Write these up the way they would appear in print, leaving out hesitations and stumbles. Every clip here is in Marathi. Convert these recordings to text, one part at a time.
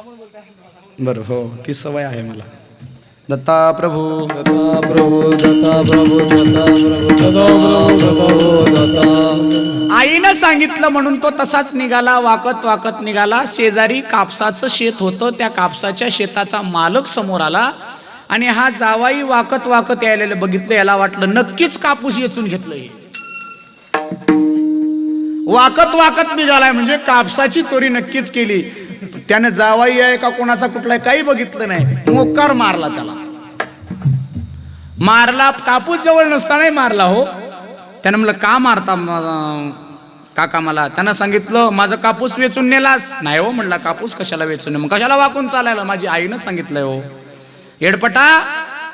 बरं हो, ती सवय आहे मला. दत्ता प्रभू दत्ता प्रभू दत्ता प्रभू दत्ता प्रभू दत्ता प्रभू दत्ता. आईनं सांगितलं म्हणून तो तसाच निघाला, वाकत वाकत निघाला. शेजारी कापसाचं शेत होतं, त्या कापसाच्या शेताचा मालक समोर आला आणि हा जावाई वाकत वाकत यायला बघितलं. याला वाटलं नक्कीच कापूस येचून घेतलंय. वाकत वाकत निघालाय म्हणजे कापसाची चोरी नक्कीच केली. त्याने जावाई आहे का कोणाचा कुठलाय काही बघितलं नाही, मोकार मारला त्याला. मारला, कापूस जवळ नसतानाही मारला हो. त्यानं म्हणलं का मारता काका मला? त्यानं सांगितलं माझं कापूस वेचून नेलास. नाही हो म्हणला, कापूस कशाला वेचून, मग कशाला वाकून चालायला? माझी आईनं सांगितलंय हो. येडपटा,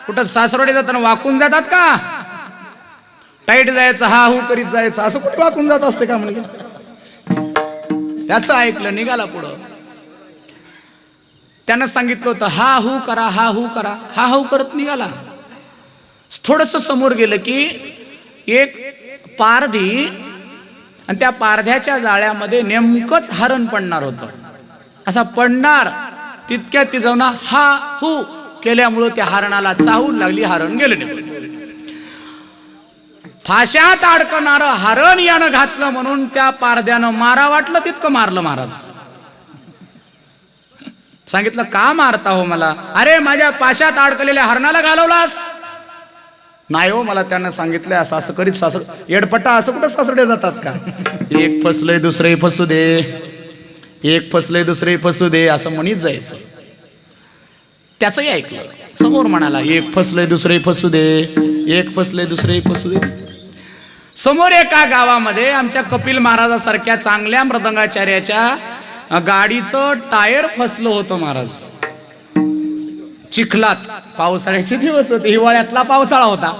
कुठं सासरवाडी जाताना वाकून जातात का? टाईट जायचं, हा हू करीत जायचं, असं कुठे वाकून जात असते का म्हणजे? त्याचं ऐकलं, निघाला पुढं. त्यानं सांगितलं होतं हा हू करा, हा हू करा. हा हू करत निघाला. थोडस समोर गेलं की एक पारधी, आणि त्या पारध्याच्या जाळ्यामध्ये नेमकंच हरण पडणार होतं. असा पडणार तितक्यात ती जाऊन हा हू केल्यामुळं त्या हरणाला चाहूल लागली. हरण गेलं निघून. फाश्यात अडकणार हरण यानं घातलं म्हणून त्या पारध्यानं मारा वाटलं तितकं मारलं महाराज. सांगितलं का मारता हो मला? अरे माझ्या पाशात अडकलेल्या हरणाला घालवलास. नाही हो, मला त्यानं सांगितलंय असं असं करीत. सासर येडपट्टा, असं कुठं सासरडे जातात का? एक फसलंय दुसरे फसू दे, एक फसलंय दुसरे फसू दे असं म्हणीत जायचं. त्याचंही ऐकलं. समोर म्हणाला एक फसलंय दुसरे फसू दे, एक फसलंय दुसरे फसू दे. समोर एका गावामध्ये आमच्या कपिल महाराजासारख्या चांगल्या मृदंगाचार्याच्या गाडीचं टायर फसलं होतं महाराज. चिखलात, पावसाळ्याचे दिवस होते, हिवाळ्यातला पावसाळा होता.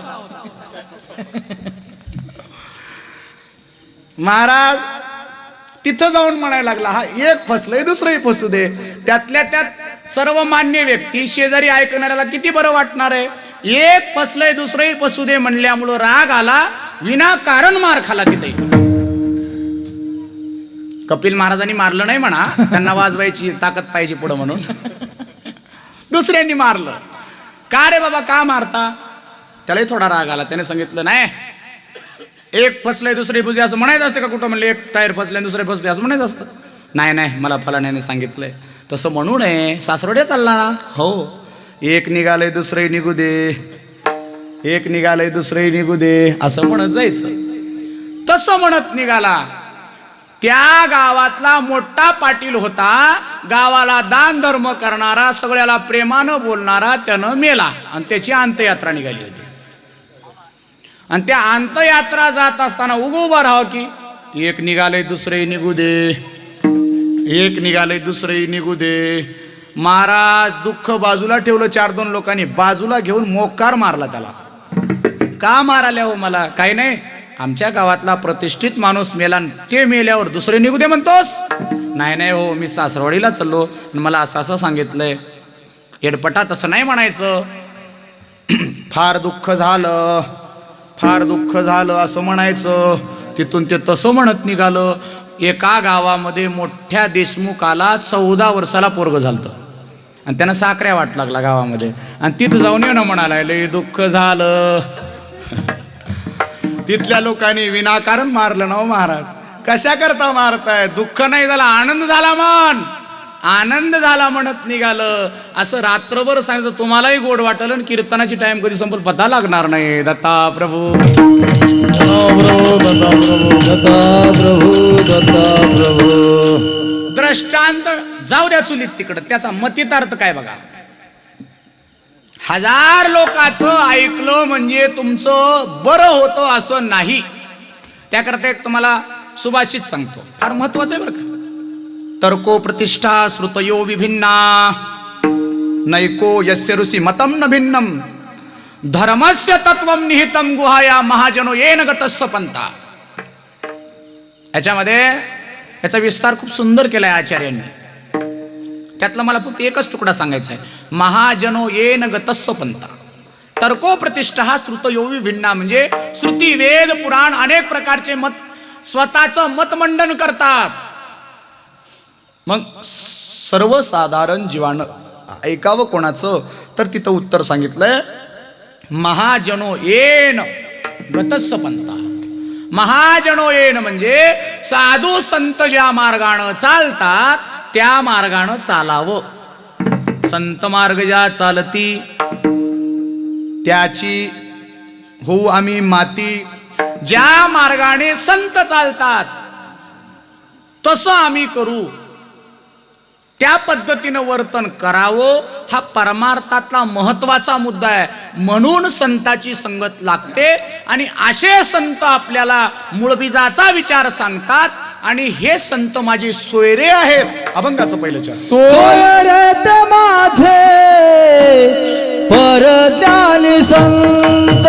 महाराज तिथं जाऊन म्हणायला लागला हा एक फसलंय दुसरंही फसू दे. त्यातल्या त्यात सर्व मान्य व्यक्ती शेजारी ऐकणाऱ्याला किती बरं वाटणार आहे. एक फसलंय दुसरंही फसू दे म्हणल्यामुळं राग आला, विनाकारण मार खाला तिथे. कपिल महाराजांनी मारलं नाही म्हणा, त्यांना वाजवायची ताकद पाहिजे पुढं म्हणून. दुसऱ्यांनी मारलं. का रे बाबा का मारता? त्यालाही थोडा राग आला. त्याने सांगितलं नाही, एक फसलंय दुसरे फसले असं म्हणायचं असतं का कुठं? म्हणले एक टायर फसले दुसरे फसले असं म्हणायचं असतं. नाही नाही, मला फलाण्याने सांगितलंय तसं म्हणू नये. सासरवड्या चालला ना हो. एक निघालंय दुसरंही निघू दे, एक निघालंय दुसरंही निघू दे असं म्हणत जायचं. तसं म्हणत निघाला. त्या गावातला मोठा पाटील होता, गावाला दान धर्म करणारा, सगळ्याला प्रेमानं बोलणारा. त्यानं मेला आणि त्याची अंत्ययात्रा निघाली होती. आणि त्या अंत्ययात्रा जात असताना उभं राहावं की एक निघालंय दुसरंही निघू दे, एक निघालंय दुसरंही निघू दे. महाराज दुःख बाजूला ठेवलं. 4-2 लोकांनी बाजूला घेऊन मोकार मारला त्याला. का माराल्या हो मला? काही नाही, आमच्या गावातला प्रतिष्ठित माणूस मेला, ते मेल्यावर दुसरे निघू दे म्हणतोस? नाही नाही हो, मी सासरवाडीला चाललो, मला असं असं सांगितलंय. येडपटा, तसं नाही म्हणायचं. फार दुःख झालं, फार दुःख झालं असं म्हणायचं. तिथून ते तसं म्हणत निघालं. एका गावामध्ये मोठ्या देशमुखाला 14 वर्षाला पोरग झालं आणि त्यांना साखऱ्या वाट लागला गावामध्ये. आणि तिथं जाऊन येणं म्हणाला लय दुःख झालं. तिथल्या लोकांनी विनाकारण मारलं ना महाराज. कशा करता मारताय? दुःख नाही झाला, आनंद झाला. मन आनंद झाला म्हणत निघालं. असं रात्रभर सांगितलं, तुम्हालाही गोड वाटलं आणि कीर्तनाची टाइम कधी संपल पता लागणार नाही. दत्ता प्रभू दृष्टांत जाऊ द्या चुलीत तिकडं. त्याचा मतितार्थ काय बघा. 1000 लोकांचं ऐकलं म्हणजे तुमचं बरं होतं असं नाही. त्याकरता एक तुम्हाला सुभाषित सांगतो, फार महत्वाचं आहे बरं का. तर्को प्रतिष्ठा श्रुतयो विभिन्ना, नैको यस्य ऋषी मतम न भिन्नम, धर्मस्य तत्वम निहितम गुहाया महाजनो येन गतस्स पंथा. याच्यामध्ये याचा विस्तार खूप सुंदर केलाय आचार्यांनी. त्यातला मला फक्त एकच तुकडा सांगायचा आहे. महाजनो येन गतस्स पंथा. तर्को प्रतिष्ठा हा श्रुतयो विभिन्ना म्हणजे श्रुती वेद पुराण अनेक प्रकारचे मत स्वतःचं मतमंडन करतात. मग सर्वसाधारण जीवानं ऐकावं कोणाचं, तर तिथं उत्तर सांगितलंय, महाजनो येन गतस्स पंथा. महाजनो येन म्हणजे साधू संत ज्या मार्गानं चालतात त्या मार्गानं चालावं. संत मार्ग ज्या चालती त्याची होऊ आम्ही माती. ज्या मार्गाने संत चालतात तसं आम्ही करू, त्या पद्धतीनं वर्तन करावं. हा परमार्थातला महत्वाचा मुद्दा आहे. म्हणून संताची संगत लागते. आणि असे संत आपल्याला मूळबीजाचा विचार सांगतात. आणि हे संत माझे सोयरे आहेत. अभंगाचं पहिलं चरण. सोयरत माझे परज्ञानी संत,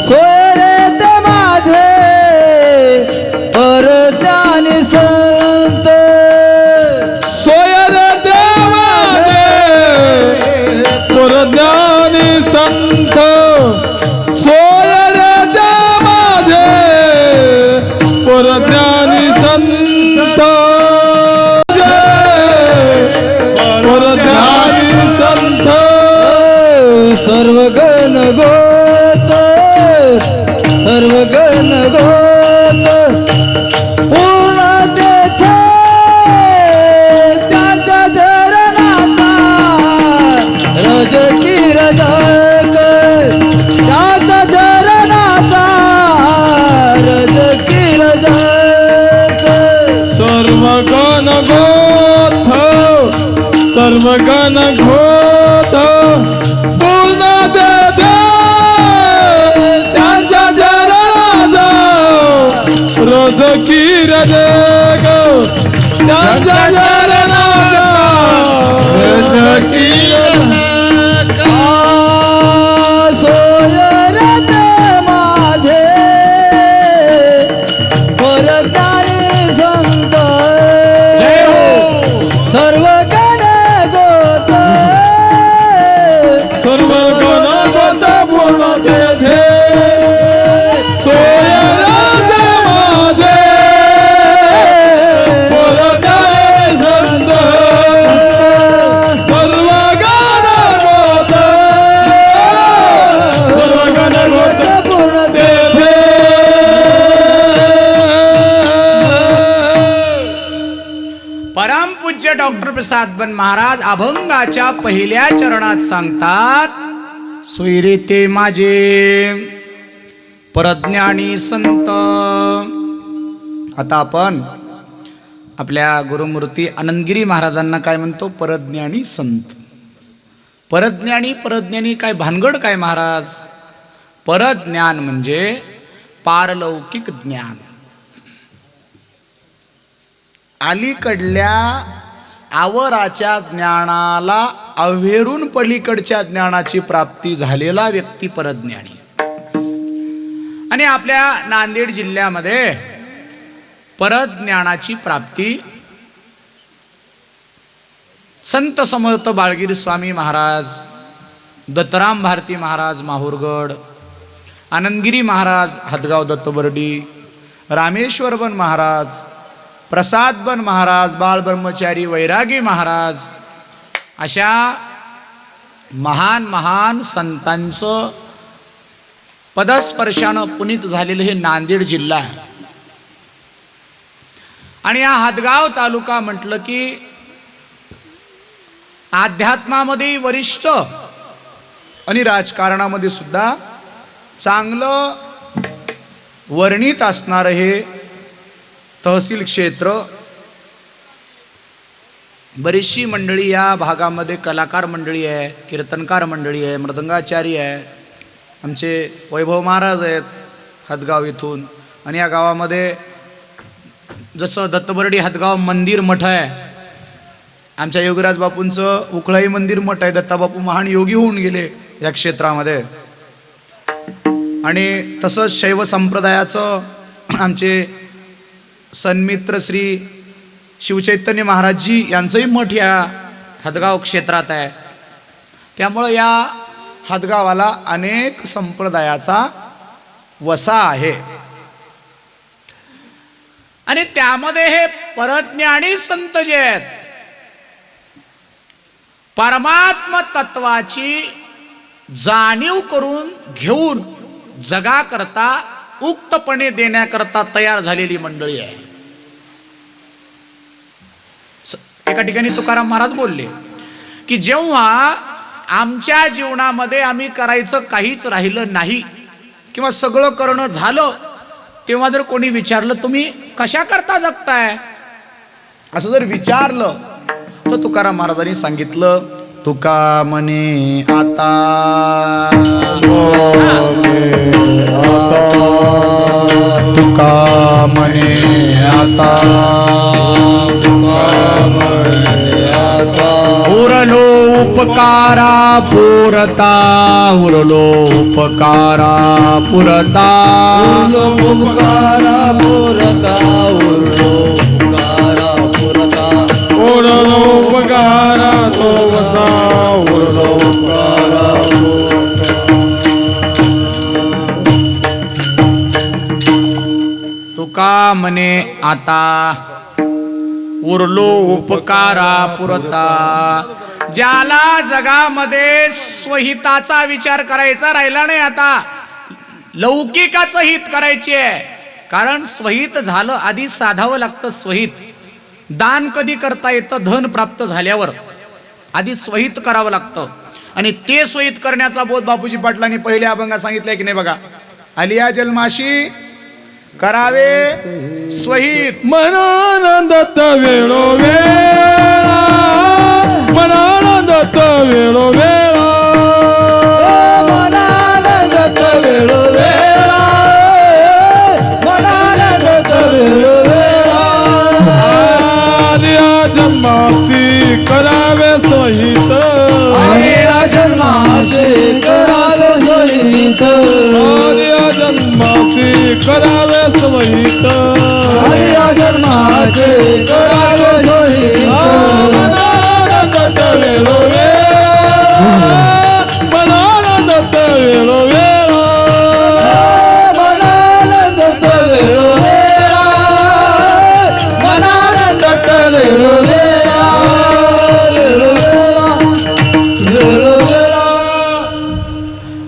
सोयरत माझे परज्ञानी संत, सोयरत माझे परज्ञानी संत, सोयरत माझे परज्ञानी संत, परज्ञानी संत, सर्वगण गोत, सर्वगण गोत, पूर्ण तेथे त्याच्या धरणाचा रजकी रजक, त्याच्या धरणाचा रजकी रजक, सर्वगण गोत, सर्वगण घोत, पूर्ण तेथे त्यांच्या धरणाचा रजकी रजक, त्यांच्या धरणाचा रजकी रजक. सोयरत माझे परज्ञानी संत, सर्वगण गोत, सर्वगण गोत, पूर्ण तेथे सोयरत माझे परज्ञानी संत, सर्वगण गोत, सर्वगण गोत, पूर्ण तेथे. परमपूज्य डॉक्टर प्रसादबन महाराज अभंगाच्या पहिल्या चरणात सांगतात, सोयरे ते माझे परज्ञानी संत. आता आपण आपल्या गुरुमूर्ती आनंदगिरी महाराजांना काय म्हणतो? परज्ञानी संत. परज्ञानी परज्ञानी काय भानगड काय महाराज? परज्ञान म्हणजे पारलौकिक ज्ञान. अलीकडल्या आवराच्या ज्ञानाला अव्हेरून पलीकडच्या ज्ञानाची प्राप्ती झालेला व्यक्ती परज्ञानी. आणि आपल्या नांदेड जिल्ह्यामध्ये परज्ञानाची प्राप्ती संत समर्थ बाळगीर स्वामी महाराज, दत्तराम भारती महाराज माहुरगड, आनंदगिरी महाराज हदगाव दत्तबर्डी, रामेश्वरबन महाराज, प्रसादबन महाराज, बाळ ब्रह्मचारी वैरागी महाराज, अशा महान महान संतांचं पदस्पर्शानं पुनीत झालेलं हे नांदेड जिल्हा आहे. आणि या हदगाव तालुका म्हटलं की अध्यात्मामध्ये वरिष्ठ आणि राजकारणामध्ये सुद्धा चांगलं वर्णित असणारं हे तहसील क्षेत्र. बरीचशी मंडळी या भागामध्ये कलाकार मंडळी आहे, कीर्तनकार मंडळी आहे, मृदंगाचारी आहे. आमचे वैभव महाराज आहेत हदगाव इथून. आणि या गावामध्ये जसं दत्तबर्डी हदगाव मंदिर मठ आहे, आमच्या योगीराज बापूंचं उखळाई मंदिर मठ आहे. दत्ताबापू महान योगी होऊन गेले या क्षेत्रामध्ये. आणि तसंच शैव संप्रदायाचं आमचे सन्मित्र श्री शिवचैतन्य महाराजजी यांचंही मठ या हदगाव क्षेत्रात आहे. त्यामुळं या हदगावाला अनेक संप्रदायाचा वसा आहे. आणि त्यामध्ये हे परज्ञानी संत जे आहेत परमात्म तत्वाची जाणीव करून घेऊन जगाकरता उक्तपणे देण्याकरता तयार झालेली मंडळी आहे. एका ठिकाणी तुकाराम महाराज बोलले की जेव्हा आमच्या जीवनामध्ये आम्ही करायचं काहीच राहिलं नाही किंवा सगळं करणं झालं, तेव्हा जर कोणी विचारलं तुम्ही कशा करता जगताय असं जर विचारलं, तर तुकाराम महाराजांनी सांगितलं, तुका म्हणे आता तुका म्हणे आता उरलो उपकारा पुरता उरलो उपकारा पुरता उपकारा पुरता उरलो उपकारा पुरता उरलो उपकारा तो वसा उरलो उपकारा तुका म्हणे आता उरलो उपकारा पुरता. ज्याला जगामध्ये स्वहिताचा विचार करायचा राहिला नाही, आता लौकिकाचं हित करायचे आहे. कारण स्वहित झालं आधी साधावं लागतं. स्वहित दान कधी करता येतं? धन प्राप्त झाल्यावर. आधी स्वहित करावं लागतं आणि ते स्वहित करण्याचा बोध बापूजी पाटलांनी पहिल्या अभंगात सांगितलंय की नाही बघा. आलिया जन्माशी करावे स्वहित. मनानंदत वेळो वेळा मनानंदत वेळो वेळा मनानंदत वेळो वेळा मनानंदत वेळो वेळा आलिया जन्मासी करावे स्वहित आलिया जन्मासी करावे स्वहित आलिया जन्मासी करावे स्वहित आलिया जन्मासी करावे स्वहित मनानंदत वेळो वेळा मनानंदत वेळो वेळा मनानंदत वेळो वेळा मनानंदत वेळो वेळा वेळो वेळा वेळो वेळा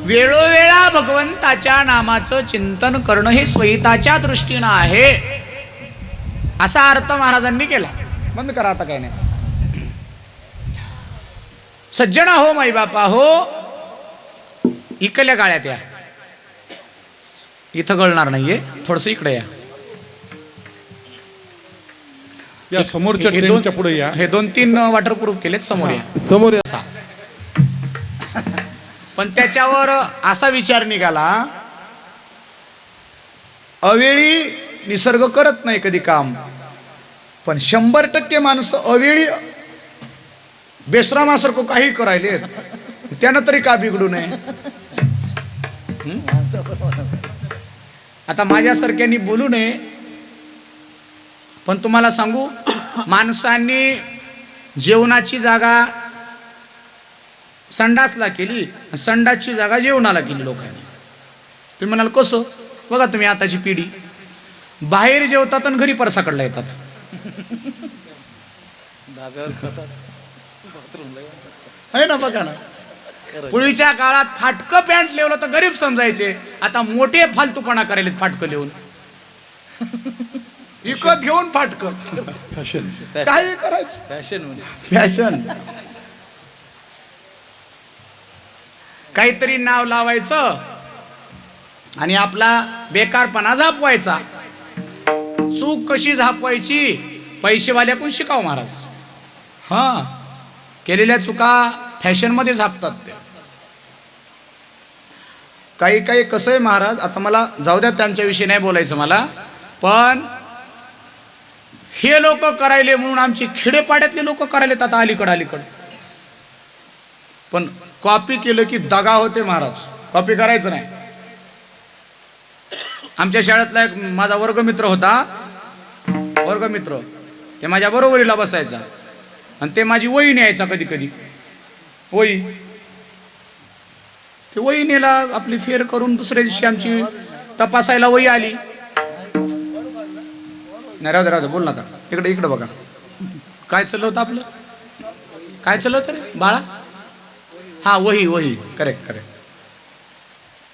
वेळोवेळा भगवंताच्या नामाचं चिंतन करणं हे स्वहिताच्या दृष्टीनं आहे, असा अर्थ महाराजांनी केला. बंद करा आता, काय नाही. सज्जना हो, माई बापा हो, इकडल्या गाळ्यात या. इथं गळणार नाहीये, थोडस इकडे या. या समोरच्या हे ट्रेनच्या पुढे या. हे 2-3 वॉटरप्रूफ केलेत, समोर या. समोर या. असा. पण त्याच्यावर असा विचार निघाला, अवेळी निसर्ग करत नाही कधी काम, पण 100% माणसं अवेळी बेसरामासारखं काही करायले, त्यानं तरी का बिघडू नये. आता माझ्यासारख्यांनी बोलू नये, पण तुम्हाला सांगू, माणसांनी जेवणाची जागा संडासला केली, संडासची जागा जेवणाला केली लोकांनी. तुम्ही म्हणाल कसं? बघा तुम्ही आताची पिढी बाहेर जेवतात आणि घरी परसाकडला येतात. आहे ना, बघा ना. पूर्वीच्या काळात फाटकं पॅन्ट लिवलं तर गरीब समजायचे, आता मोठे फालतूपणा करायले फाटकं लिहून. विकत घेऊन फाटकं काय करायचं, फॅशन. काहीतरी नाव लावायचं आणि आपला बेकारपणा झापवायचा. चूक कशी झापवायची पैसेवाल्याकडून शिकाव महाराज. हा, केलेल्या चुका फॅशन मध्ये झापतात ते. काही काही कसं आहे महाराज, आता मला जाऊ द्या, त्यांच्याविषयी नाही बोलायचं मला, पण हे लोक करायले म्हणून आमची खेडेपाड्यातले लोक करायलेत आता अलीकड. पण कॉपी केलं की दगा होते महाराज, कॉपी करायचं नाही. आमच्या शाळेतला एक माझा वर्गमित्र होता, वर्गमित्र, ते माझ्या बरोबरीला बसायचा आणि ते माझी वही न्यायचा कधी कधी. वही ते वही नेला, आपली फेर करून दुसऱ्या दिवशी आमची तपासायला वही आली. नाही, राहू दे, बोल नका. इकडे बघा काय चाललं होतं आपलं. काय चालवतं रे बाळा? हा वही करेक्ट.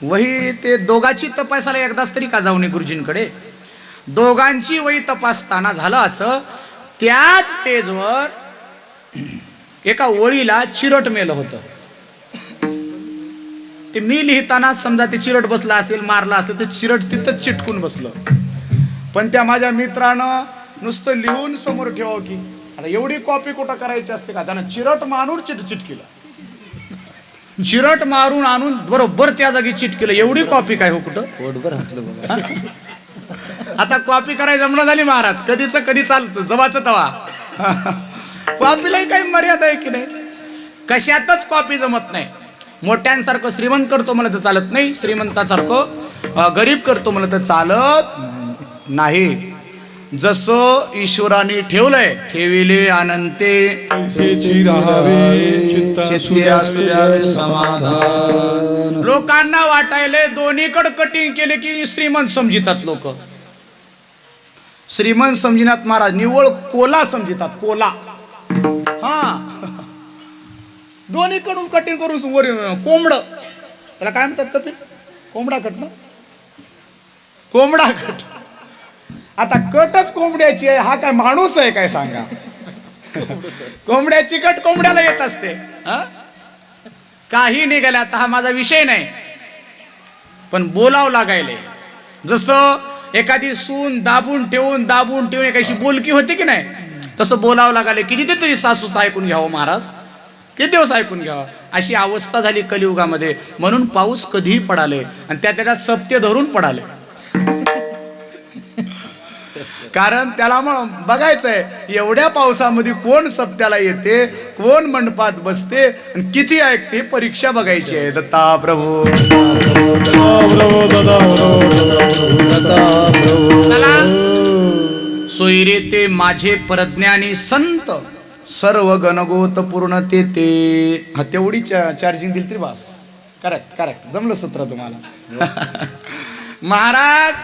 वही ते दोघांची तपासायला एकदाच तरी का जाऊ नये गुरुजींकडे? दोघांची वही तपासताना झालं असं, त्याच पेजवर एका ओळीला चिरट मेलं होतं. ते मी लिहिताना समजा ते चिरट बसला असेल, मारला असेल, तर चिरट तिथंच चिटकून बसलं. पण त्या माझ्या मित्रानं नुसतं लिहून समोर ठेवावं की आता एवढी कॉपी कुठं करायची असते का? त्यानं चिरट मारून चिटकिलं, चिरट मारून आणून बरोबर त्या जागी चिटकिलं. एवढी कॉपी काय हो कुठं? पोटभर हसलं बघा. आता कॉपी करायची जमणं झाली महाराज. कधी चालतो जवाचं तवा. कॉपीलाही काही मर्यादा आहे की नाही? कशातच कॉपी जमत नाही. मोठ्यांसारखं श्रीमंत करतो मला तर चालत नाही, श्रीमंतासारखं गरीब करतो मला तर चालत नाही. जसं ईश्वराने ठेवलंय, ठेविले अनंते ऐसेची राहावे चित्ते असू द्यावे समाधान. लोकांना वाटायले दोन्हीकडे कटिंग केले की श्रीमंत समजितात लोक. श्रीमंत समजिनात महाराज, निव्वळ कोला समजितात, कोला. हा, दोन्हीकडून कटिंग करून वर कोंबड, त्याला काय म्हणतात कपिल? कोंबडा कट ना, कोंबडा कट. आता कटच कोंबड्याची आहे, हा काय माणूस आहे काय सांगा? कोंबड्याची कट कोंबड्याला येत असते. काही निघाले. आता हा माझा विषय नाही, पण बोलावं लागायले. जसं एखादी सून दाबून ठेवून एकाशी बोलकी होती की नाही, तसं बोलावं लागायले. किती तरी सासूचं ऐकून घ्यावं महाराज, किती दिवस ऐकून घ्यावं, अशी अवस्था झाली कलियुगामध्ये. म्हणून पाऊस कधीही पडाले आणि त्यात सप्ते धरून पडाले. कारण त्याला मग बघायचंय एवढ्या पावसामध्ये कोण सप्त्याला येते, कोण मंडपात बसते आणि किती ऐकते, परीक्षा बघायची आहे. दत्ता प्रभू चला. सोयरे ते माझे परज्ञानी संत, सर्व गणगोत पूर्ण ते. हा तेवढी चार्जिंग दिली तरी बस. करेक्ट जमलं सूत्र तुम्हाला. महाराज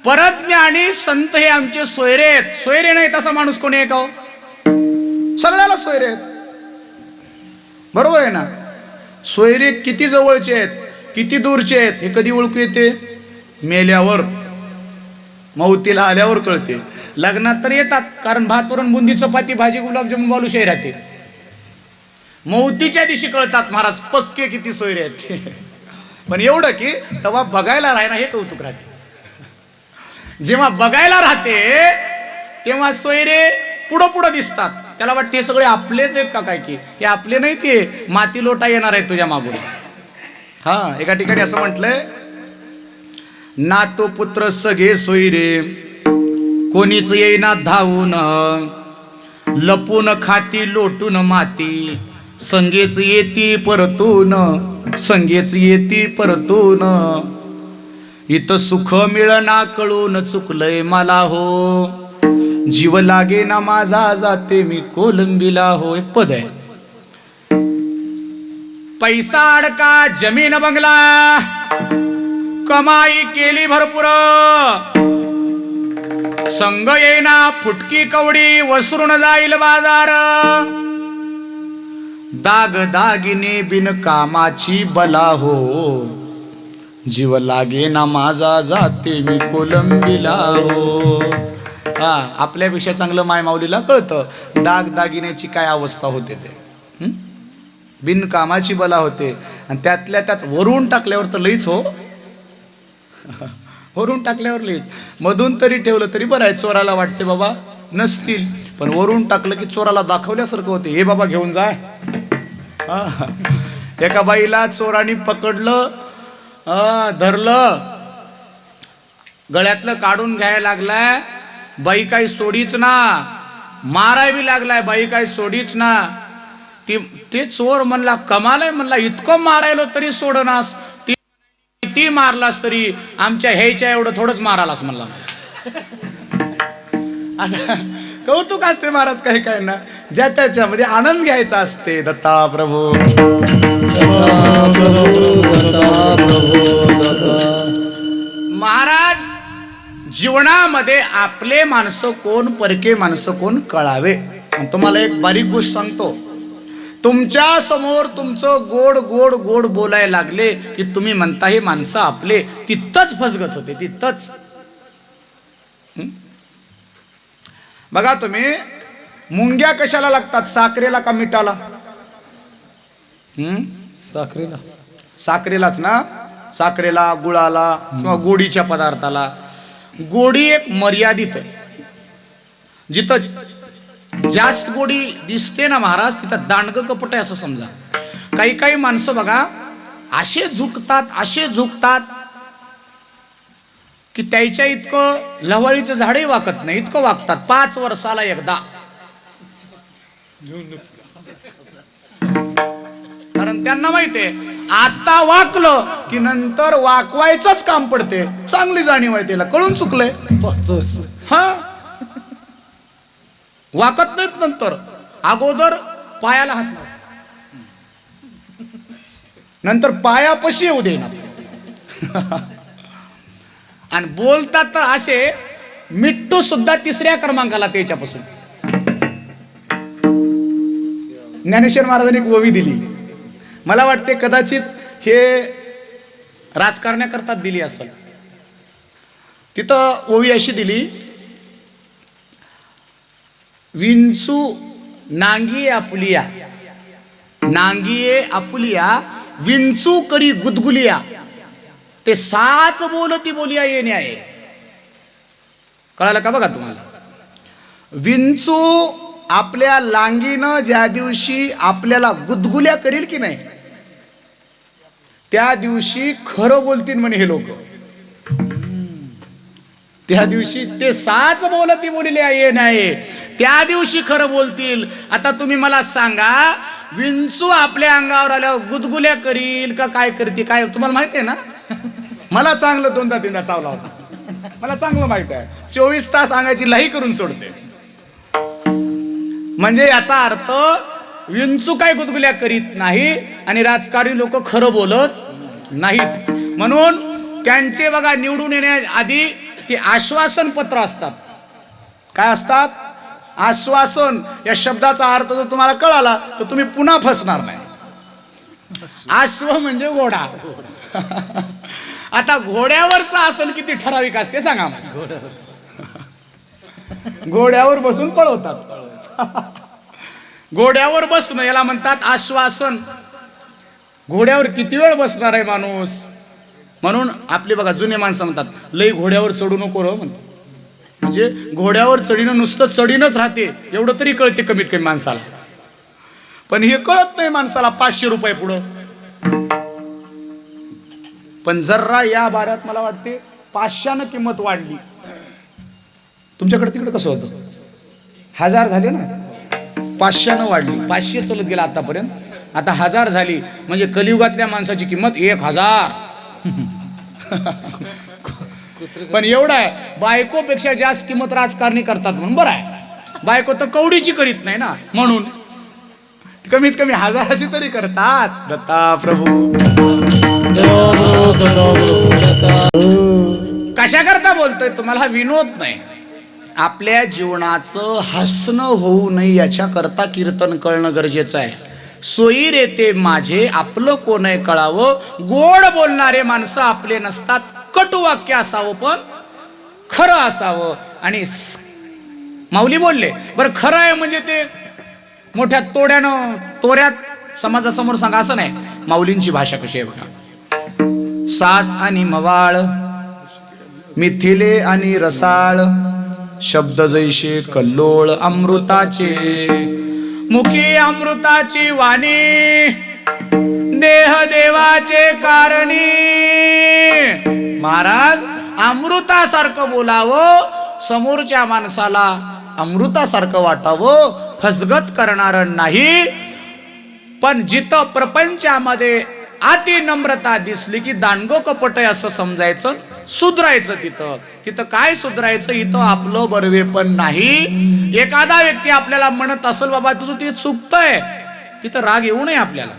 परज्ञानी संत हे आमचे सोयरे आहेत. सोयरे नाही तसा माणूस कोणी आहे का हो? सगळ्याला सोयरे आहेत, बरोबर आहे ना? सोयरे किती जवळचे आहेत, किती दूरचे आहेत, हे कधी ओळखू येते? मेल्यावर, मौतीला आल्यावर कळते. लग्नात तर येतात, कारण भात वरण बुंदी चपाती भाजी गुलाबजामुन बालुशाही राहते. मौतीच्या दिवशी कळतात महाराज पक्के किती सोयरे आहेत. पण एवढं की तेव्हा बघायला राहणार हे कौतुक राहते. जेव्हा बघायला राहते तेव्हा सोयरे पुढं दिसतात. त्याला वाटते हे सगळे आपलेच आहेत का काय, की हे आपले नाही, ते माती लोटा येणार आहेत तुझ्या मागून. हा, एका ठिकाणी असं म्हटलंय, नातो पुत्र सगळे सोयरे, कोणीच येईना धावून, लपून खाती लोटून माती, संगेच येती परतून, इथं सुख मिळना कळून चुकलंय मला हो, जीव लागे ना माझा जाते मी कोलंबीला हो. एक पद आहे. पैसा अडका जमीन बंगला, कमाई केली भरपूर, संग येईना फुटकी कवडी, वसरून जाईल बाजार, दाग दागिने बिन कामाची बला हो, जीव लागे ना माझा जाते मी कोलंबीला हो. हा, आपल्यापेक्षा चांगलं माय माऊलीला कळतं दाग दागिन्याची काय अवस्था होते ते. बिनकामाची बला होते आणि त्यातल्या त्यात वरून टाकल्यावर तर लईच हो. वरून टाकल्यावर लईच. मधून तरी ठेवलं तरी बरं आहे, चोराला वाटते बाबा नसतील, पण वरून टाकलं की चोराला दाखवल्यासारखं होते, हे बाबा घेऊन जा. एका बाईला चोराने पकडलं, धरलं, गळ्यातलं काढून घ्यायला लागलाय. बाई काही सोडीच ना, माराय बी लागलाय, बाई काही सोडीच ना. ते चोर म्हणला कमाल आहे, म्हणला इतकं मारायलो तरी सोडनास, ती मारलास तरी आमच्या ह्याच्या एवढं थोडंच मारालास म्हणला. आता कौतुक असते महाराज काही काय ना, ज्या त्याच्यामध्ये आनंद घ्यायचा असते. दत्ता प्रभू महाराज, जीवनामध्ये आपले माणसं कोण, परके माणसं कोण कळावे. तुम्हाला एक बारीक गोष्ट सांगतो. तुमच्या समोर तुमचं गोड गोड गोड बोलायला लागले की तुम्ही म्हणता हे माणसं आपले, तिथंच फसगत होते, तिथंच. बघा तुम्ही, मुंग्या कशाला लागतात, साखरेला का मिठाला? साखरेला. साखरेलाच ना, साखरेला, गुळाला किंवा गोडीच्या पदार्थाला. गोडी एक मर्यादित आहे. जिथं जास्त गोडी दिसते ना महाराज, तिथं दांडगं कपट आहे असं समजा. काही काही माणसं बघा असे झुकतात की त्याच्या इतकं लवळीचं झाडही वाकत नाही, इतकं वागतात. 5 वर्षाला एकदा. कारण त्यांना माहितीये आता वाकलं की नंतर वाकवायचंच काम पडते. चांगली जाणीव आहे त्याला, कळून चुकलंय. 5 वर्ष. हा, वाकत नाहीत नंतर. अगोदर पायाला हात लाव, नंतर पायापाशी येऊ देणार. आणि बोलतात तर असे, मिट्टू सुद्धा 3ऱ्या क्रमांकाला त्याच्यापासून. ज्ञानेश्वर महाराजांनी एक ओवी दिली, मला वाटते कदाचित हे राजकारण्याकरता दिली असेल. तिथं ओवी अशी दिली, विंचू नांगिये आपुलिया, नांगिये आपुलिया, विंचू करी गुदगुलिया, ते साच बोलती बोलिया येणे आहे. कळालं का बघा तुम्हाला? विंचू आपल्या लांगीनं ज्या दिवशी आपल्याला गुदगुल्या करील की नाही, त्या दिवशी खरं बोलतील म्हणे हे लोक. त्या दिवशी ते साच बोलती बोलिले ये नाही, त्या दिवशी खरं बोलतील. आता तुम्ही मला सांगा, विंचू आपल्या अंगावर आल्यावर गुदगुल्या करील का काय करते, काय तुम्हाला माहिती आहे ना? मला चांगलं 2दा-3दा चावला होता, मला चांगलं माहित आहे. 24 तास अंगाची लाही करून सोडते. म्हणजे याचा अर्थ विंचू काय गुदगुल्या करीत नाही आणि राजकारणी लोक खरं बोलत नाहीत. म्हणून त्यांचे बघा निवडून येण्याआधी ते आश्वासन पत्र असतात. काय असतात? आश्वासन. या शब्दाचा अर्थ जर तुम्हाला कळाला तर तुम्ही पुन्हा फसणार नाही. आश्व म्हणजे घोडा. आता घोड्यावरचा आसन किती ठराविक असते सांगा मला. घोड्यावर बसून पळवतात. घोड्यावर बसणं याला म्हणतात आश्वासन. घोड्यावर किती वेळ बसणार आहे माणूस? म्हणून आपले बघा जुने माणसं म्हणतात, लई घोड्यावर चढू नको रो म्हणतात. म्हणजे घोड्यावर चढीनं नुसतं चढीनच राहते एवढं तरी कळते कमीत कमी माणसाला. पण हे कळत नाही माणसाला 500 रुपये पुढं. पण जरा या बाऱ्यात मला वाटते 500 किंमत वाढली. तुमच्याकडे तिकडे कसं होतं? 1000 झाले ना, 500 वाढली. 500 चलत गेला आतापर्यंत, आता 1000 झाली. म्हणजे कलियुगातल्या माणसाची किंमत 1000. पण एवढं आहे, बायकोपेक्षा जास्त किंमत राजकारणी करतात म्हणून बरं आहे. बायको तर कवडीची करीत नाही ना, म्हणून कमीत कमी 1000ची तरी करतात. दत्ता प्रभू कशा करता बोलतोय तुम्हाला? हा विनोद नाही. आपल्या जीवनाचं हसणं होऊ नये याच्या करता कीर्तन कळणं गरजेचं आहे. सोयी रेते माझे आपलं कोण आहे कळावं. गोड बोलणारे माणसं आपले नसतात. कटू वाक्य असावं पण खरं असावं. आणि माऊली बोलले बरं, खरं आहे म्हणजे ते मोठ्या तोऱ्यात समाजासमोर सांगा असं नाही. माऊलींची भाषा कशी आहे बघा. साच आणि मवाळ, मिथिले आणि रसाळ, शब्द जैसे कल्लोळ अमृताचे, मुखी अमृताची वाणी, देह देवाचे कारणी. महाराज अमृतासारखं बोलावं, समोरच्या माणसाला अमृतासारखं वाटावं, फसगत करणार नाही. पण जिथं प्रपंचामध्ये अति नम्रता दिसली की दांडगो कपट आहे असं समजायचं, सुधरायचं. तिथं काय सुधरायचं? इथं आपलं बरवे पण नाही. एखादा व्यक्ती आपल्याला म्हणत असेल बाबा तुझं ते चुकतंय, तिथं राग येऊ नये आपल्याला,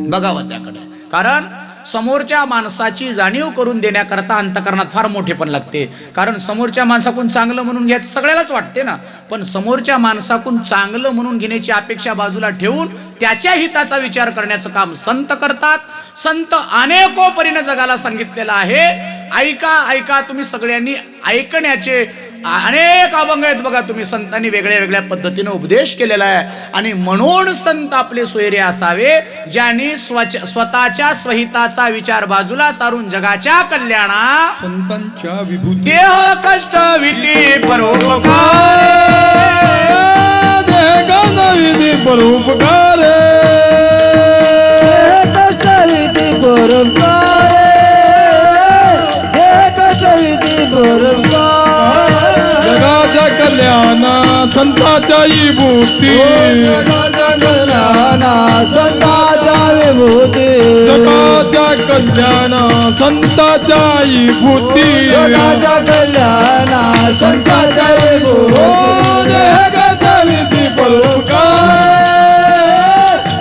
बघावं त्याकडे. कारण समोरच्या माणसाची जाणीव करून देण्याकरता अंतकरणात फार मोठेपण लागते. कारण समोरच्या माणसाकडून चांगलं म्हणून घ्यायचं सगळ्यालाच वाटते ना, पण समोरच्या माणसाकडून चांगलं म्हणून घेण्याची अपेक्षा बाजूला ठेवून त्याच्या हिताचा विचार करण्याचं काम संत करतात. संत अनेको परीने जगाला सांगितलेलं आहे. ऐका ऐका, तुम्ही सगळ्यांनी ऐकण्याचे अनेक अभंग आहेत बघा. तुम्ही संतांनी वेगळ्या वेगळ्या पद्धतीने उपदेश केलेला आहे. आणि म्हणून संत आपले सोयरे असावे, ज्यांनी स्वतःच्या स्वहिताचा विचार बाजूला सारून जगाच्या कल्याणा संतांच्या विभूती देह कष्ट विधी परोपकार विधी परोपकार कष्टविधी परोपकार हे कष्टविधी परोपकार जगाच्या कल्याणा संतांच्या विभूती जगाच्या कल्याणा संतांच्या विभूती जगाच्या कल्याणा संतांच्या विभूती जगाच्या कल्याणा संतांच्या विभूती विधी परोपकार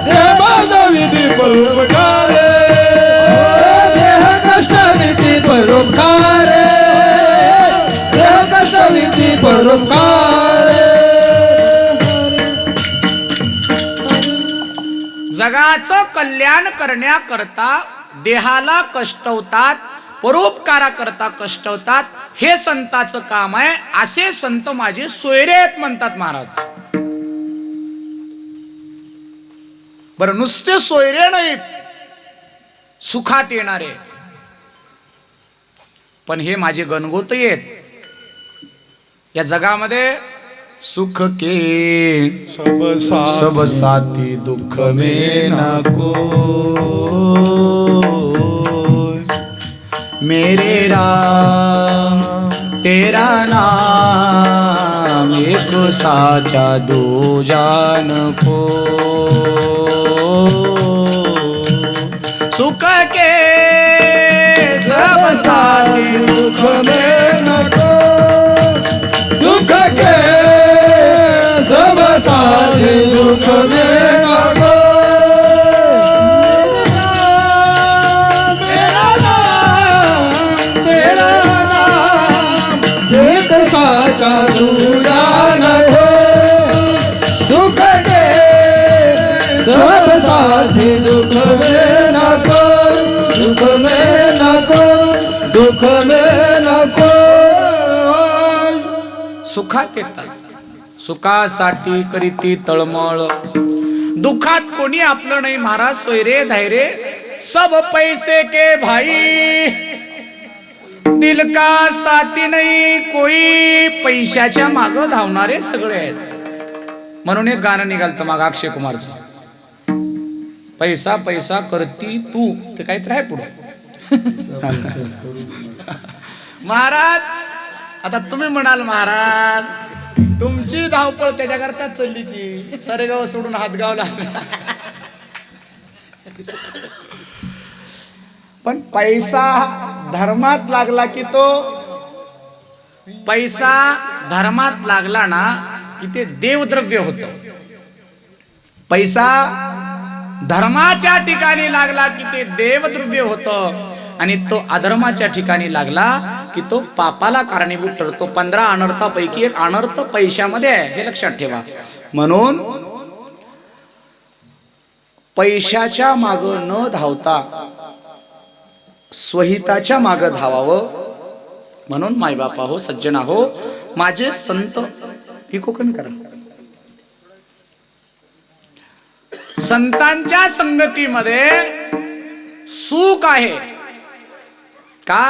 हे माझा विधी परोपकार देह कष्टविधी परोपकार देह कष्टविधी परोपकार जगाचं कल्याण करण्याकरता देहाला कष्टवतात, परोपकाराकरता कष्टवतात. हे संताचं काम आहे. असे संत माझे सोयरे आहेत म्हणतात महाराज. बरं, नुसते सोयरे नाहीत, सुखात येणारे, पण हे माझे गणगोते आहेत. या जगामध्ये सुख के सब साथी दुख में न कोई, मेरे राम तेरा नाम एक साचा दो जान को, सुख के सब साथी दुख में न दुख के सब साथी दुख में न तेरा नाम एक साचा दूजा न हो, सुख के सब साथी दुख में न को, दुख में न को, दुख में न को. सुखात येतात, सुखासाठी करीती तळमळ, दुखात कोणी आपलं नाही. महाराज सोयरे धैर्य सब पैसे के भाई, दिल का साथी नाही कोई. पैशाच्या माग धावणारे सगळे आहेत. म्हणून एक गाणं निघालतं मग अक्षय कुमारचं, पैसा पैसा करती तू, ते काहीतरी आहे पुढे. महाराज आता तुम्ही म्हणाल महाराज तुमची धावपळ त्याच्याकरता चालली की सरेगाव सोडून हातगावला. पण पैसा धर्मात लागला की तो पैसा धर्मात लागला ना की ते देवद्रव्य होत. पैसा धर्माच्या ठिकाणी लागला की ते देवद्रव्य होत, आणि तो अधर्माच्या ठिकाणी लागला की तो पापाला कारणीभूत ठरतो. 15 अनर्थापैकी एक अनर्थ पैशामध्ये आहे, हे लक्षात ठेवा. म्हणून पैशाच्या माग न धावता स्वहिताच्या माग धावावं. म्हणून मायबापा हो, सज्जना हो, माझे संत पिको कमी करा. संतांच्या संगतीमध्ये सुख आहे का?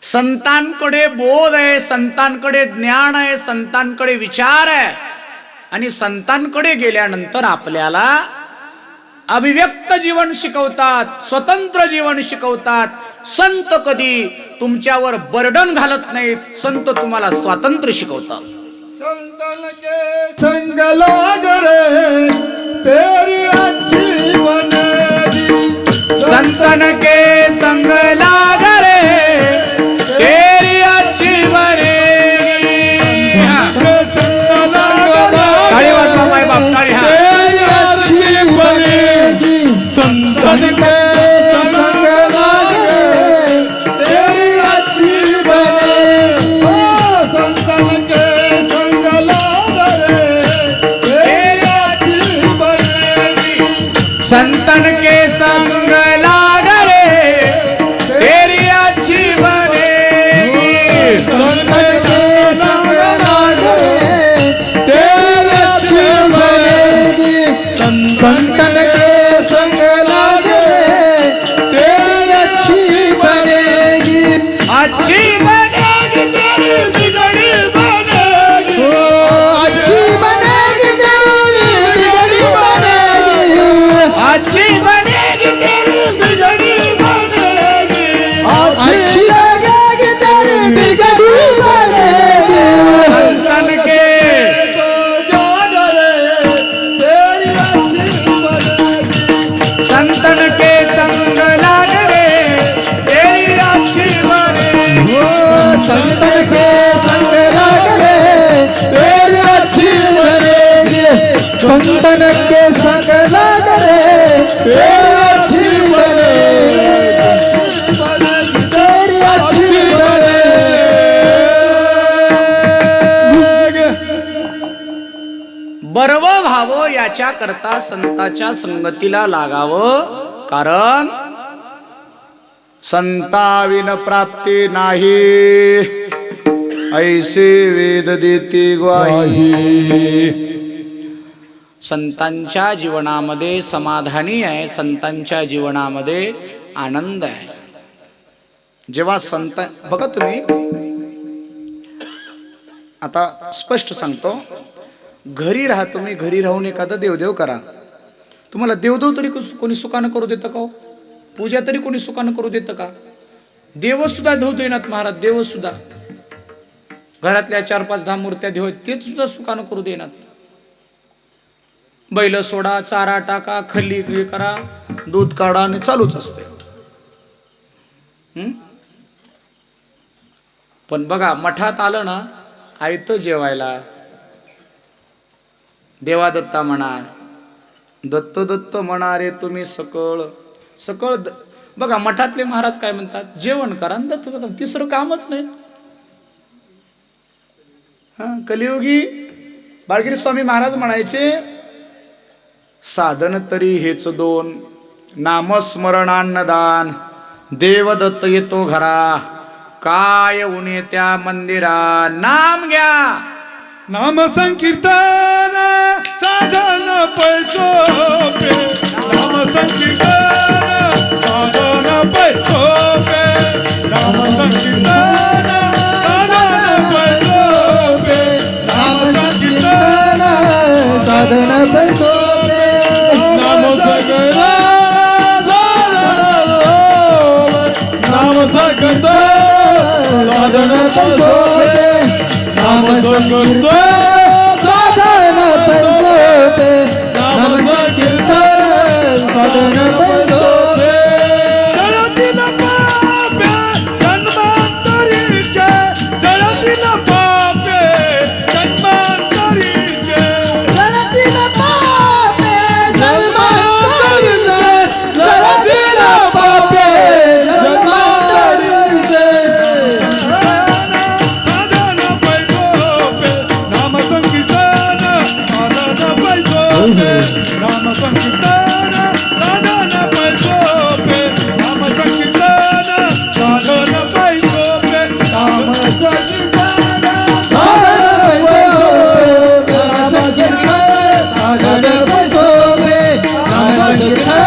संतांकडे बोध आहे, संतांकडे ज्ञान आहे, संतांकडे विचार आहे. आणि संतांकडे गेल्यानंतर आपल्याला अभिव्यक्त जीवन शिकवतात, स्वतंत्र जीवन शिकवतात. संत कधी तुमच्यावर बर्डन घालत नाहीत, संत तुम्हाला स्वातंत्र्य शिकवतात. संतन के संग लाग रे तेरी अच्छी बनेगी, संतन के संग लाग रे तेरी अच्छी बनेगी. ताळी वाजवा माय बाप, ताळी. तेरी अच्छी बनेगी. संतन के संतन के संग लग रे तेरी अच्छी बने, तेरी अच्छी बने। बर्व व्हावं याच्या करता संताच्या संगतीला लागावं, कारण संताविन प्राप्ती नाही, ऐसे वेद देती ग्वाही। संतांच्या जीवनामध्ये समाधानी आहे, संतांच्या जीवनामध्ये आनंद आहे। जेव्हा संत बघा तुम्ही, आता स्पष्ट सांगतो, घरी राहा तुम्ही, घरी राहून एखादं देवदेव करा, तुम्हाला देवदेव तरी कोणी सुखानं करू देतं का? पूजा तरी कोणी सुखानं करू देतं का? देव सुद्धा धुवतो येणार महाराज, देव सुद्धा घरातल्या 4-5-10 मूर्त्या देव ते सुद्धा सुखानं करू देणार। बैल सोडा, चारा टाका, खल्ली करा, दूध काढा आणि चालूच असते। पण बघा मठात आलं ना, आयतं जेवायला देवा दत्ता म्हणा, दत्त दत्त म्हणा रे तुम्ही सकळ सकळ। बघा मठातले महाराज काय म्हणतात, जेवण करा दत्त दत्त, तिसरं कामच नाही। कलियुगी बाळगिरी स्वामी महाराज म्हणायचे, साधन तरी हेच दोन, नामस्मरणान्नदान, देवदत्त येतो घरा, काय उणे त्या मंदिरा, नाम घ्या नाम संकीर्तन साधन पैसोपे, नाम संकीर्तन साधन पैसोपे, नाम संकीर्तन साधन पैसोपे, नाम संकीर्तन साधन पैसोपे, नाम संकीर्तन साधन पैसोपे, नाम संकीर्तन साधन पैसोपे, नाम संकीर्तन साधन पैसोपे। जळतील पापे जन्मांतरीचे, जळतील पापे जन्मांतरीचे, जळतील पापे जन्मांतरीचे, जळतील पापे जन्मांतरीचे। साधन पैसोपे, नाम संकीर्तन साधन पैसोपे, नाम संकीर्तन साधन पैसोपे, नाम संकीर्तन साधन पैसोपे, नाम संकीर्तन साधन पैसोपे, नाम संकीर्तन साधन पैसोपे, नाम संकीर्तन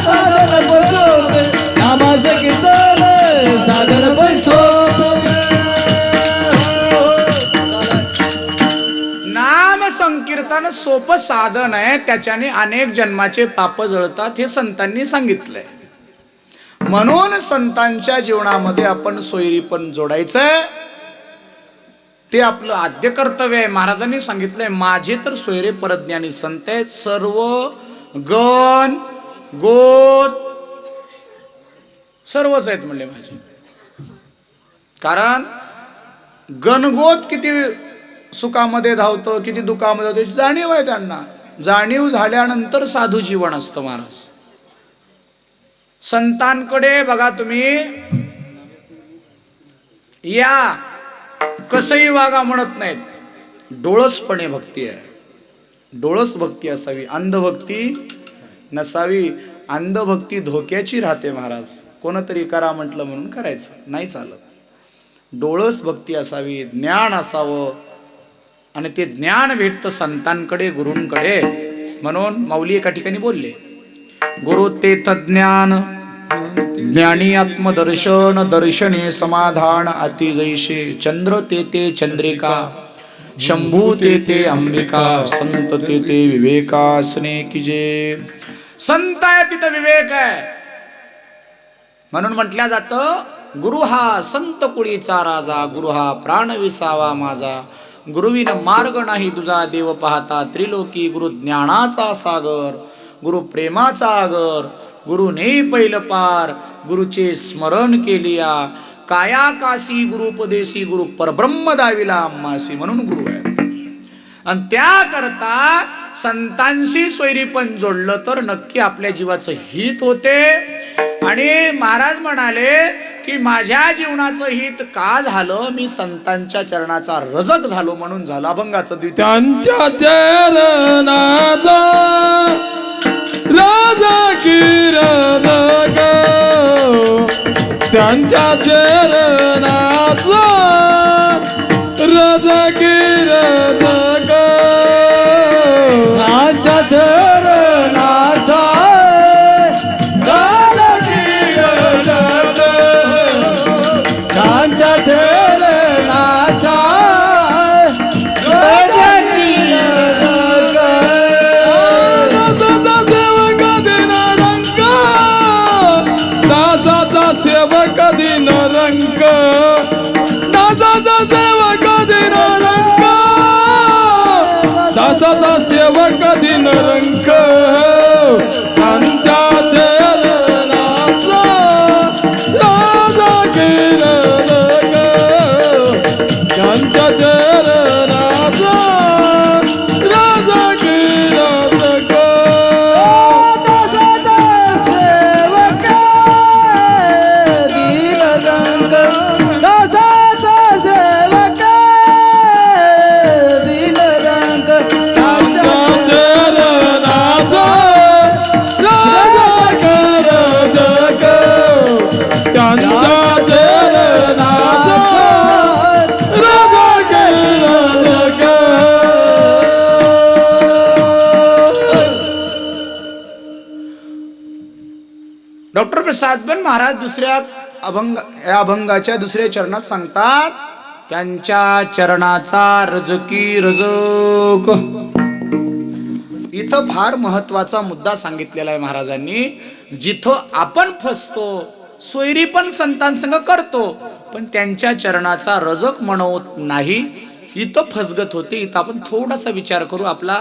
साधन पैसोपे, नाम संकीर्तन साधन पैसोपे। नाम संकीर्तन सोपं साधन आहे, त्याच्याने अनेक जन्माचे पाप जळतात, हे संतांनी सांगितलंय। म्हणून संतांच्या जीवनामध्ये आपण सोयरी पण जोडायचंय, ते आपलं आद्य कर्तव्य आहे। महाराजांनी सांगितलंय, माझे तर सोयरे परज्ञानी संत आहेत, सर्व गण गोत सर्वच आहेत म्हणले माझे। कारण गणगोत किती सुखामध्ये धावतं, किती दुःखामध्ये धावतं, जाणीव आहे त्यांना। जाणीव झाल्यानंतर साधू जीवन असतं महाराज। संतांकडे बघा तुम्ही, या कसंही वागा म्हणत नाहीत, डोळसपणे भक्ती आहे, डोळस भक्ती असावी, अंधभक्ती नसावी। अंधभक्ती धोक्याची राहते महाराज, कोणतरी करा म्हटलं म्हणून करायचं नाही चालत। डोळस भक्ती असावी, ज्ञान असावं, आणि ते ज्ञान भेटतं संतांकडे, गुरूंकडे। म्हणून माऊली एका ठिकाणी बोलले, गुरु तेथ ज्ञान, ज्ञानी आत्मदर्शन, दर्शने समाधान, अति जैसे चंद्र ते चंद्रिका, शंभू ते अंबिका, संत ते विवेकासने कीजे। संत आहे तिथं विवेक आहे, म्हणून म्हटल्या जातं, गुरु हा संत कुळीचा राजा, गुरु हा प्राण विसावा माझा, गुरुविन मार्ग नाही तुझा देव पाहता त्रिलोकी, गुरु ज्ञानाचा सागर, गुरु प्रेमाचा आगर, गुरु ने पैल पार, गुरुचे स्मरण केलिया, काया काशी गुरुपदेशी, गुरु परब्रह्म दाविला आम्हासी। म्हणून गुरु आहे, आणि त्याकरता संतांशी सोयरीपण जोडलं तर नक्की आपल्या जीवाचं हित होते. आणि महाराज म्हणाले की माझ्या जीवनाचं हित का झालं, मी संतांच्या चरणाचा रजक झालो म्हणून झालं. अभंगाचं द्वितीय. त्यांच्या चरणाचा रजकी रजक, त्यांच्या चरणाचा रजकी रजक, त्यांच्या चरणाचा रजकी रजक, त्यांच्या चरणाचा सेवक दिन रंग, दासाचा सेवक दिन रंग, दासाचा सेवक दिन रंग, त्यांच्या चरणाचा रजकी रजक, त्यांच्या चरणाचा रजकी रजक, डॉक्टर प्रसादबन महाराज दुसऱ्या या अभंगाच्या दुसऱ्या चरणात सांगतात, त्यांच्या चरणाचा रजकी रजक. इथं फार महत्वाचा मुद्दा सांगितलेला आहे महाराजांनी. जिथं आपण फसतो, सोयरी पण संतांसंग करतो, पण त्यांच्या चरणाचा रजक म्हणत नाही, इथं फसगत होते. इथं आपण थोडासा विचार करू. आपला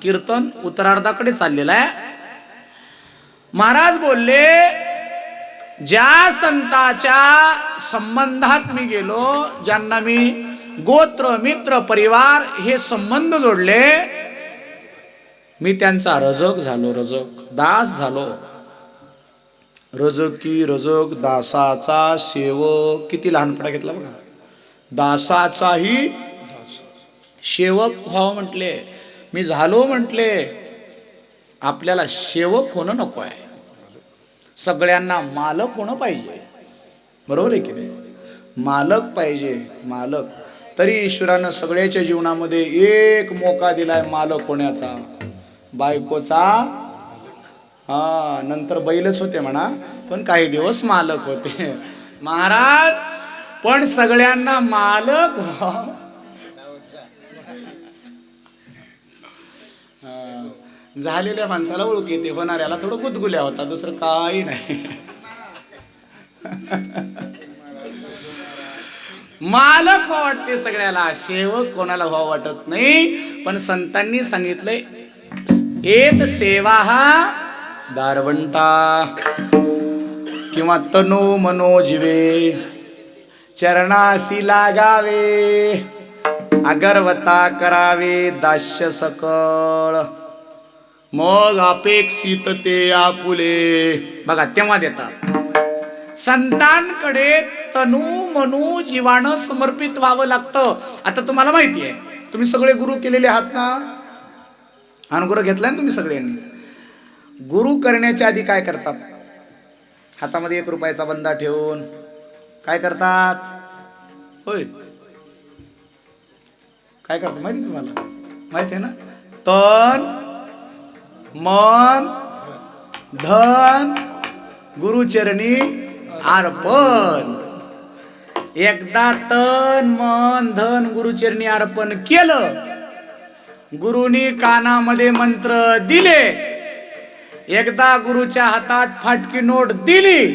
कीर्तन उत्तरार्धाकडे चाललेला आहे. महाराज बोलले, ज्या संताच्या संबंधात मी गेलो, ज्यांना मी गोत्र मित्र परिवार हे संबंध जोडले, मी त्यांचा रजक झालो, रजक दास झालो. रजकी रजक, दासाचा सेवक. किती लहानपणा घेतला बघा. दासाचाही सेवक व्हावं म्हटले, मी झालो म्हटले. आपल्याला सेवक होणं नको आहे, सगळ्यांना मालक होणं पाहिजे. बरोबर आहे की नाही? मालक पाहिजे, मालक. तरी ईश्वरानं सगळ्याच्या जीवनामध्ये एक मोका दिलाय मालक होण्याचा, बायकोचा. हा, नंतर बैलच होते म्हणा, पण काही दिवस मालक होते. महाराज पण सगळ्यांना मालक झालेल्या माणसाला ओळख येते, होणाऱ्याला थोडं गुदगुल्या होता, दुसरं काही नाही. मालक व्हावं वाटते सगळ्याला, सेवक कोणाला व्हावं वाटत नाही. पण संतांनी सांगितलंय, एत सेवा हा दारवंता किंवा तनो मनो जीवे, चरणासी लागावे, अगरवता करावे दास्य सकळ, मग अपेक्षित ते आपुले. बघा तेव्हा देतात. संतांकडे तनू मनू जीवानं समर्पित व्हावं लागतं. आता तुम्हाला माहिती आहे, तुम्ही सगळे गुरु केलेले आहात ना, अनुग्रह घेतलाय ना तुम्ही सगळ्यांनी. गुरु करण्याच्या आधी काय करतात? हातामध्ये 1 रुपयाचा बंदा ठेवून काय करतात? होय, काय करतात माहिती तुम्हाला? माहिती आहे ना? तन मन धन गुरुचरणी अर्पण. एकदा तन मन धन गुरुचरणी अर्पण केलं, गुरुनी कानामध्ये मंत्र दिले, एकदा गुरुच्या हातात फाटकी नोट दिली,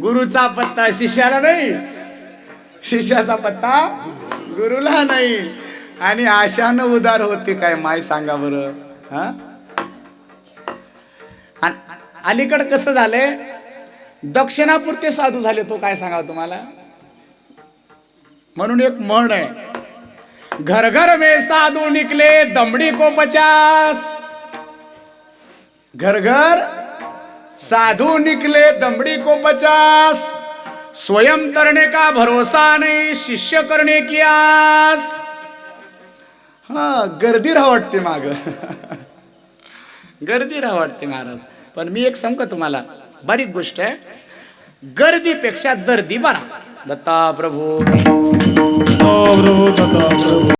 गुरुचा पत्ता शिष्याला नाही, शिष्याचा पत्ता गुरुला नाही. आणि आशानं उदार होते काय माय सांगा बरं. हा, अलीकड कसं झालंय, दक्षिणापुरते साधू झाले. तो काय सांगा तुम्हाला. म्हणून एक म्हण आहे, घर घर में साधु निकले दमड़ी को 50। घर घर साधु निकले दमड़ी को 50। स्वयं तरने का भरोसा नहीं शिष्य करने की आस। हा गर्दी राहा वाटते माग गर्दी राहा वाटते महाराज. पण मी एक सांगू का तुम्हाला, बारीक गोष्ट आहे, गर्दीपेक्षा दर्दी बरा. दत्ता प्रभू प्रभू दत्ता प्रभू